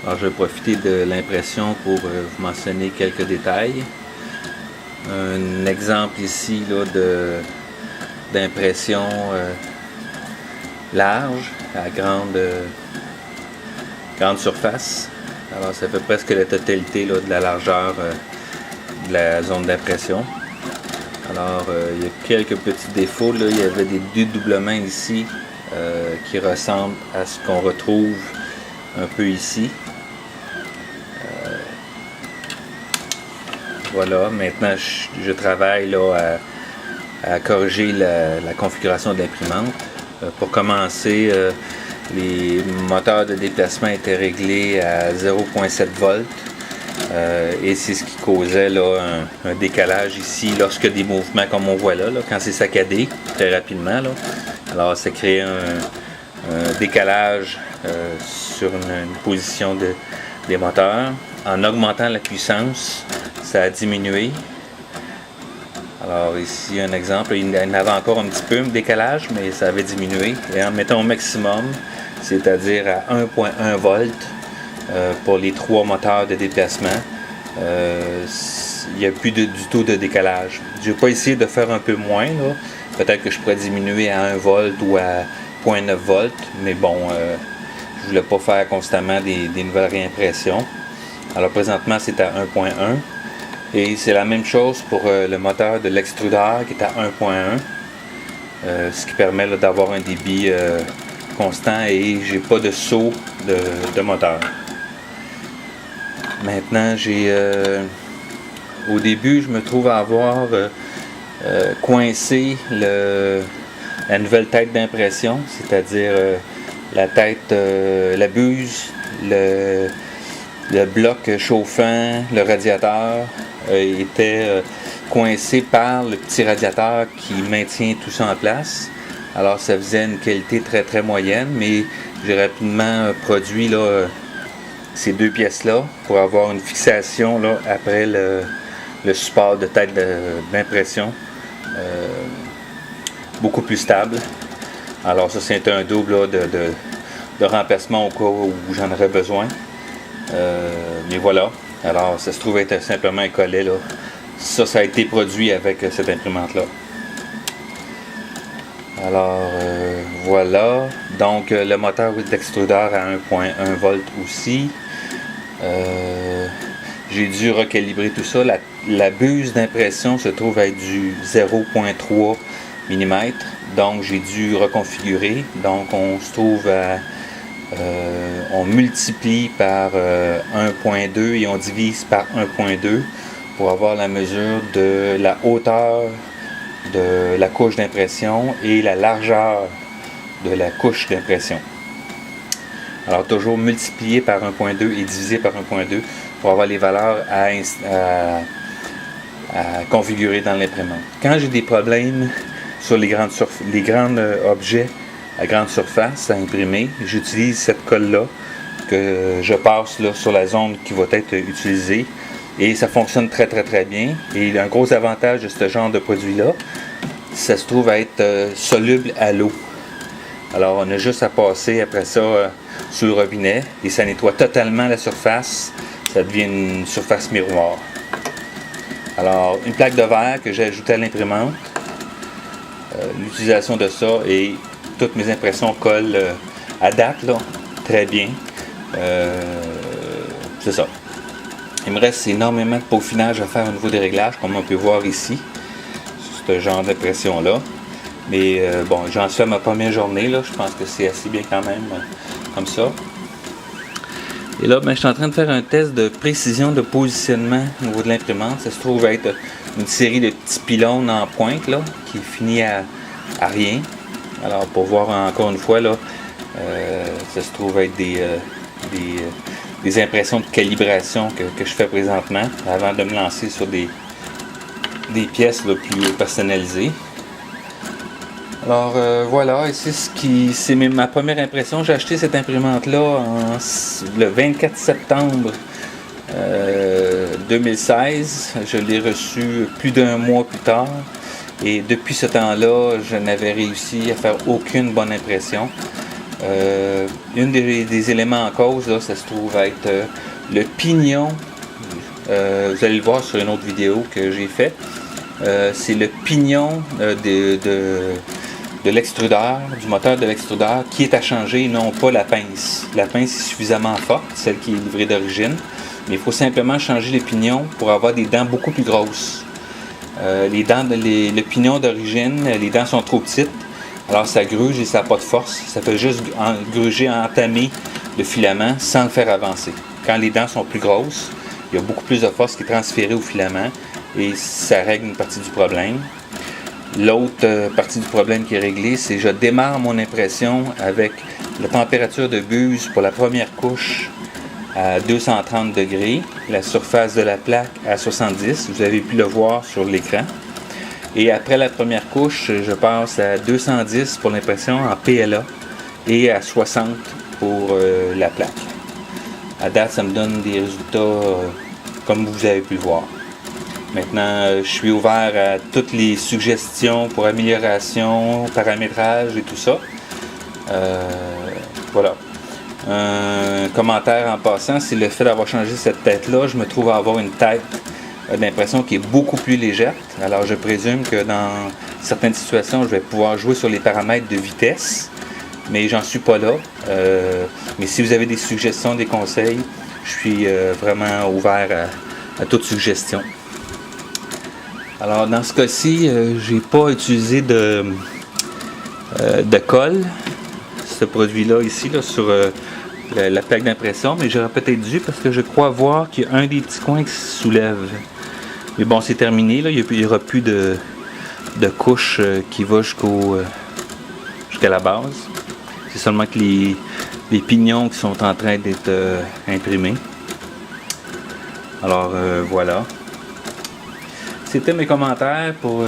Alors je vais profiter de l'impression pour vous mentionner quelques détails. Un exemple ici là, d'impression large à grande surface. Alors ça fait presque la totalité là, de la largeur de la zone d'impression. Alors il y a quelques petits défauts. Là. Il y avait des dédoublements ici qui ressemblent à ce qu'on retrouve un peu ici. Voilà, maintenant je travaille là, à corriger la configuration de l'imprimante. Pour commencer, les moteurs de déplacement étaient réglés à 0,7 volts et c'est ce qui causait là, un décalage ici lorsque des mouvements comme on voit là quand c'est saccadé très rapidement. Là. Alors ça crée un décalage sur une position des moteurs. En augmentant la puissance, ça a diminué. Alors ici un exemple, il y en avait encore un petit peu de décalage, mais ça avait diminué. Et en mettant au maximum, c'est-à-dire à 1,1 volts pour les 3 moteurs de déplacement, il n'y a plus du tout de décalage. Je vais pas essayer de faire un peu moins. Là. Peut-être que je pourrais diminuer à 1 volt ou à 0,9 volts, mais bon, je voulais pas faire constamment des nouvelles réimpressions. Alors présentement c'est à 1.1 et c'est la même chose pour le moteur de l'extrudeur qui est à 1.1, ce qui permet là, d'avoir un débit constant et j'ai pas de saut de moteur. Maintenant au début je me trouve à avoir coincé la nouvelle tête d'impression, c'est-à-dire la tête, la buse, le bloc chauffant, le radiateur était coincé par le petit radiateur qui maintient tout ça en place. Alors ça faisait une qualité très très moyenne, mais j'ai rapidement produit là, ces deux pièces-là pour avoir une fixation là, après le support de tête d'impression beaucoup plus stable. Alors ça c'est un double là, de remplacement au cas où j'en aurais besoin. Mais voilà, alors ça se trouve être simplement un collet là. Ça a été produit avec cette imprimante là. Alors voilà, donc le moteur d'extrudeur à 1.1 volt aussi. J'ai dû recalibrer tout ça. La buse d'impression se trouve à être du 0.3 mm, donc j'ai dû reconfigurer. Donc on se trouve à on multiplie par 1.2 et on divise par 1.2 pour avoir la mesure de la hauteur de la couche d'impression et la largeur de la couche d'impression. Alors toujours multiplier par 1.2 et diviser par 1.2 pour avoir les valeurs à configurer dans l'imprimante. Quand j'ai des problèmes sur les grands objets à grande surface à imprimer, j'utilise cette colle-là que je passe là, sur la zone qui va être utilisée et ça fonctionne très très très bien. Et un gros avantage de ce genre de produit-là, ça se trouve à être soluble à l'eau. Alors on a juste à passer après ça sous le robinet et ça nettoie totalement la surface, ça devient une surface miroir. Alors une plaque de verre que j'ai ajoutée à l'imprimante, l'utilisation de ça et toutes mes impressions collent à date là, très bien. C'est ça. Il me reste énormément de peaufinage à faire au niveau des réglages, comme on peut voir ici, sur ce genre d'impression-là. Mais bon, j'en suis à ma première journée, là. Je pense que c'est assez bien quand même, comme ça. Et là, je suis en train de faire un test de précision de positionnement au niveau de l'imprimante. Ça se trouve être une série de petits pylônes en pointe, là, qui finit à rien. Alors, pour voir encore une fois, là, ça se trouve être des impressions de calibration que je fais présentement avant de me lancer sur des pièces là, plus personnalisées. Alors voilà, ici c'est ma première impression. J'ai acheté cette imprimante-là le 24 septembre 2016. Je l'ai reçue plus d'un mois plus tard. Et depuis ce temps-là, je n'avais réussi à faire aucune bonne impression. Une des éléments en cause, là, ça se trouve être le pignon. Vous allez le voir sur une autre vidéo que j'ai faite. C'est le pignon de l'extrudeur, du moteur de l'extrudeur, qui est à changer, non pas la pince. La pince est suffisamment forte, celle qui est livrée d'origine, mais il faut simplement changer les pignons pour avoir des dents beaucoup plus grosses. Le pignon d'origine, les dents sont trop petites, alors ça gruge et ça n'a pas de force. Ça fait juste gruger, entamer le filament sans le faire avancer. Quand les dents sont plus grosses, il y a beaucoup plus de force qui est transférée au filament et ça règle une partie du problème. L'autre partie du problème qui est réglée, c'est que je démarre mon impression avec la température de buse pour la première couche à 230 degrés, la surface de la plaque à 70, vous avez pu le voir sur l'écran. Et après la première couche, je passe à 210 pour l'impression en PLA et à 60 pour la plaque. À date, ça me donne des résultats comme vous avez pu le voir. Maintenant, je suis ouvert à toutes les suggestions pour amélioration, paramétrage et tout ça. Voilà. Un commentaire en passant, c'est le fait d'avoir changé cette tête-là. Je me trouve à avoir une tête d'impression qui est beaucoup plus légère. Alors, je présume que dans certaines situations, je vais pouvoir jouer sur les paramètres de vitesse, mais j'en suis pas là. Mais si vous avez des suggestions, des conseils, je suis vraiment ouvert à toute suggestion. Alors, dans ce cas-ci, j'ai pas utilisé de colle, ce produit-là ici, là, sur la plaque d'impression, mais j'aurais peut-être dû parce que je crois voir qu'il y a un des petits coins qui se soulève. Mais bon, c'est terminé, là. Il n'y aura plus de couche qui va jusqu'à la base. C'est seulement que les pignons qui sont en train d'être imprimés. Alors, voilà. C'était mes commentaires pour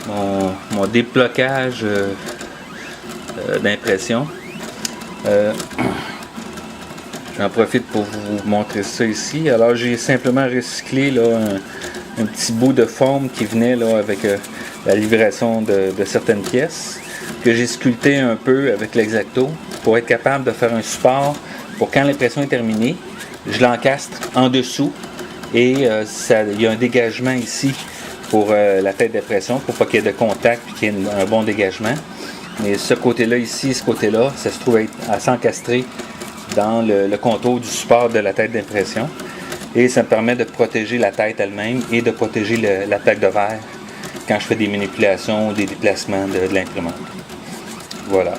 mon déblocage d'impression. J'en profite pour vous montrer ça ici. Alors j'ai simplement recyclé là, un petit bout de forme qui venait là, avec la livraison de certaines pièces, que j'ai sculpté un peu avec l'X-Acto pour être capable de faire un support pour quand l'impression est terminée, je l'encastre en dessous et il y a un dégagement ici pour la tête d'impression pour pas qu'il y ait de contact et qu'il y ait un bon dégagement. Mais ce côté-là ici, ce côté-là, ça se trouve à s'encastrer dans le contour du support de la tête d'impression. Et ça me permet de protéger la tête elle-même et de protéger la plaque de verre quand je fais des manipulations ou des déplacements de l'imprimante. Voilà.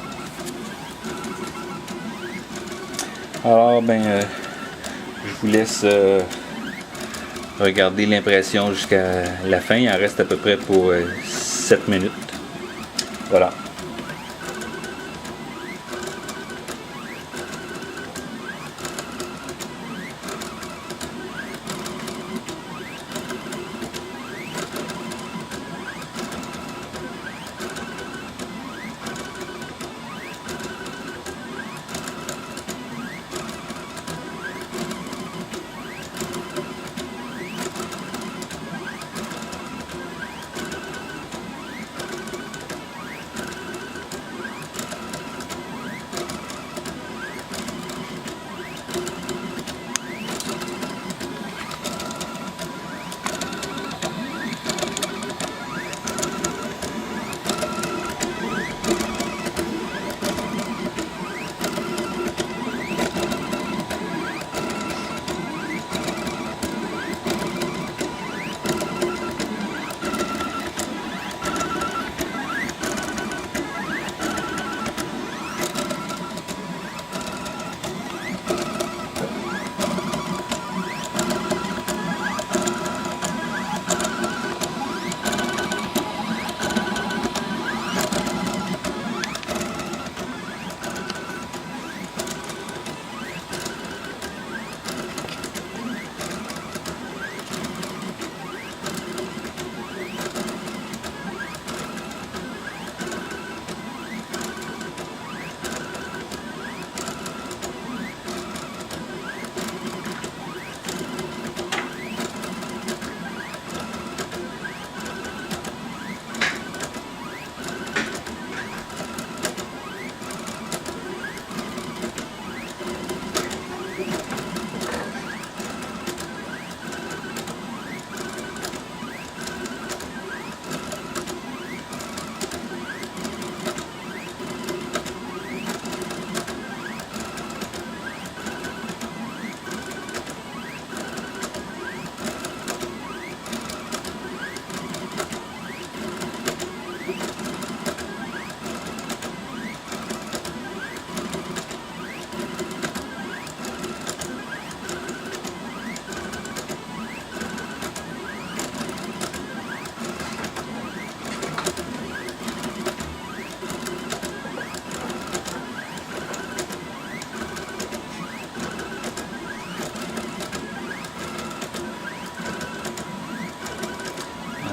Alors, je vous laisse regarder l'impression jusqu'à la fin. Il en reste à peu près pour 7 minutes. Voilà.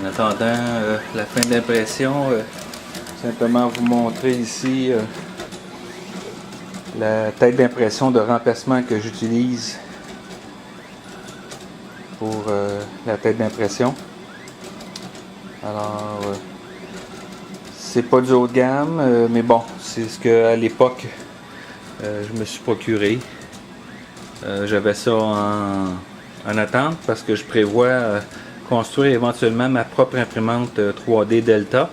En attendant la fin d'impression, simplement vous montrer ici la tête d'impression de remplacement que j'utilise pour la tête d'impression. Alors, c'est pas du haut de gamme, mais bon, c'est ce qu'à l'époque je me suis procuré. J'avais ça en attente parce que je prévois construire éventuellement ma propre imprimante 3D Delta.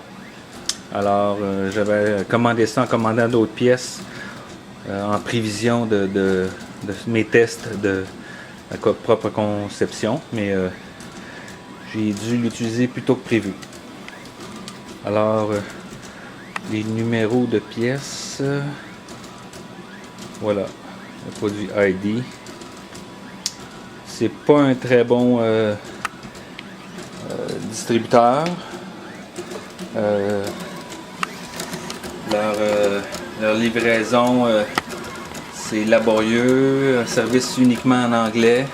Alors, j'avais commandé ça en commandant d'autres pièces en prévision de mes tests de ma propre conception, mais j'ai dû l'utiliser plus tôt que prévu. Alors, les numéros de pièces, voilà, le produit ID. C'est pas un très bon distributeur. Leur livraison, c'est laborieux, un service uniquement en anglais.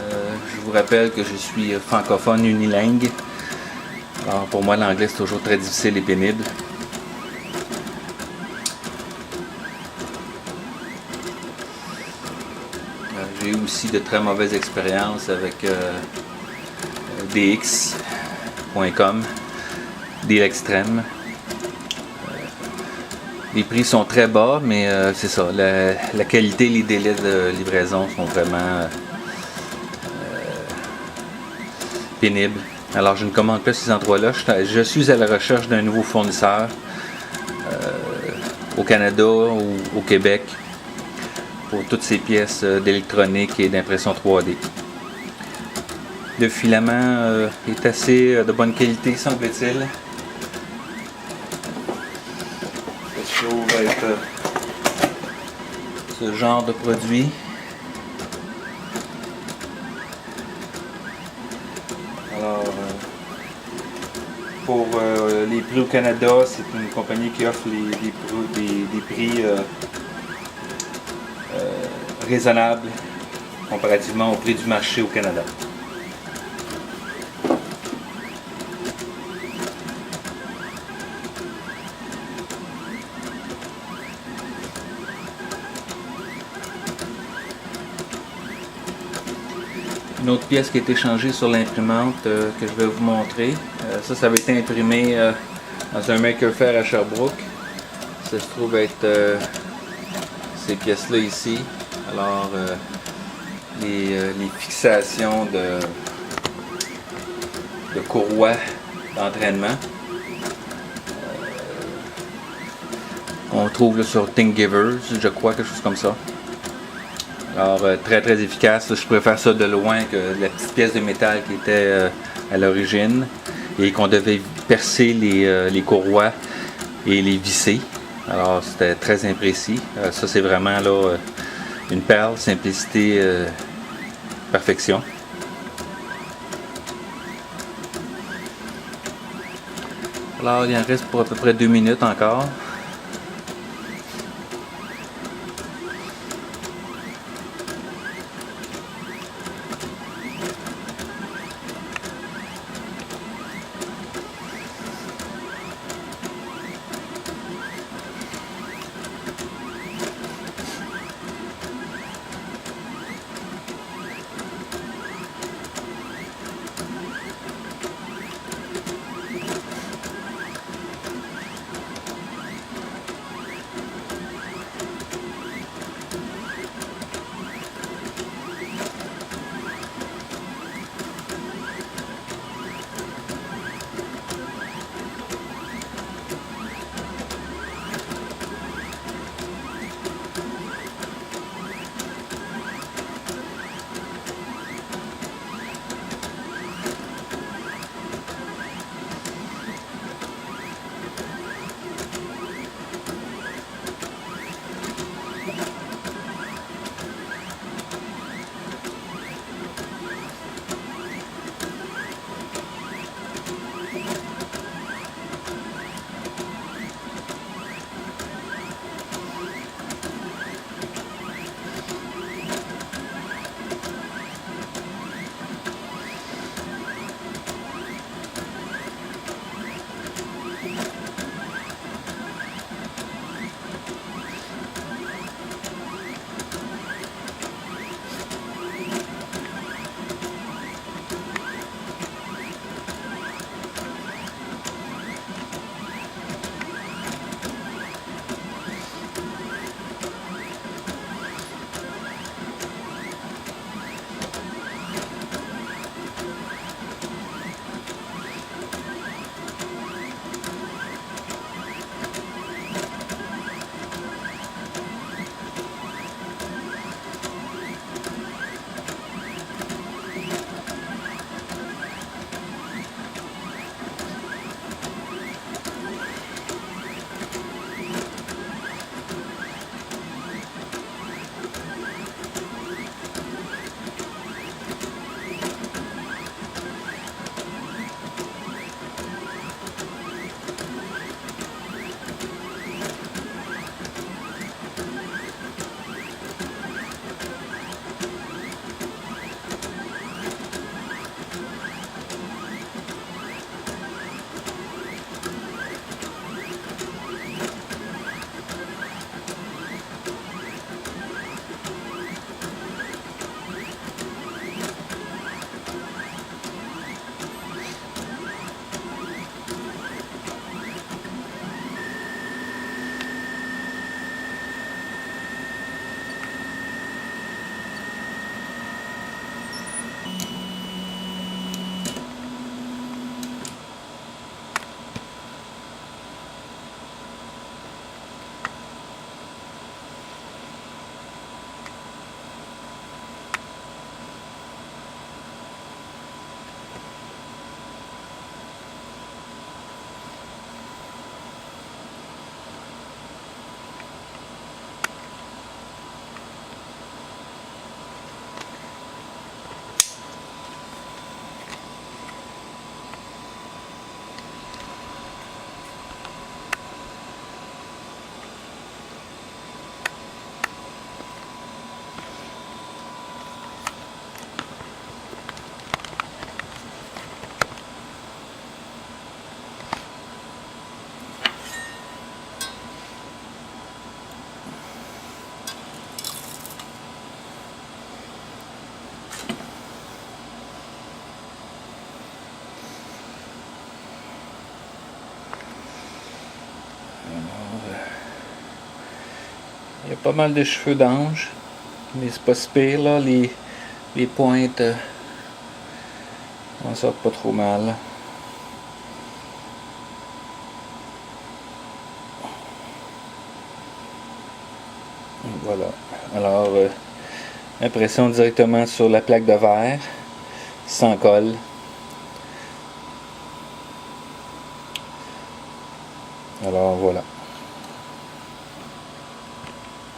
Je vous rappelle que je suis francophone unilingue. Alors pour moi, l'anglais, c'est toujours très difficile et pénible. J'ai eu aussi de très mauvaises expériences avec DX.com, Deal Extreme. Les prix sont très bas, mais c'est ça, la qualité et les délais de livraison sont vraiment pénibles. Alors je ne commande pas ces endroits-là. Je suis à la recherche d'un nouveau fournisseur au Canada ou au Québec pour toutes ces pièces d'électronique et d'impression 3D. Le filament est assez de bonne qualité, semble-t-il. Ça va être ce genre de produit. Alors, pour les prix au Canada, c'est une compagnie qui offre des prix raisonnables comparativement au prix du marché au Canada. Une autre pièce qui a été changée sur l'imprimante que je vais vous montrer. Ça avait été imprimé dans un Maker Faire à Sherbrooke. Ça se trouve être ces pièces-là ici. Alors, les fixations de courroies d'entraînement. On trouve là, sur Thingiver's, je crois, quelque chose comme ça. Alors, très très efficace. Je préfère ça de loin que la petite pièce de métal qui était à l'origine et qu'on devait percer les courroies et les visser. Alors, c'était très imprécis. Ça, c'est vraiment là une perle, simplicité, perfection. Alors, il en reste pour à peu près 2 minutes encore. Il y a pas mal de cheveux d'ange, mais c'est pas si pire là, les pointes on sort pas trop mal. Voilà. Alors, impression directement sur la plaque de verre, sans colle. Alors voilà.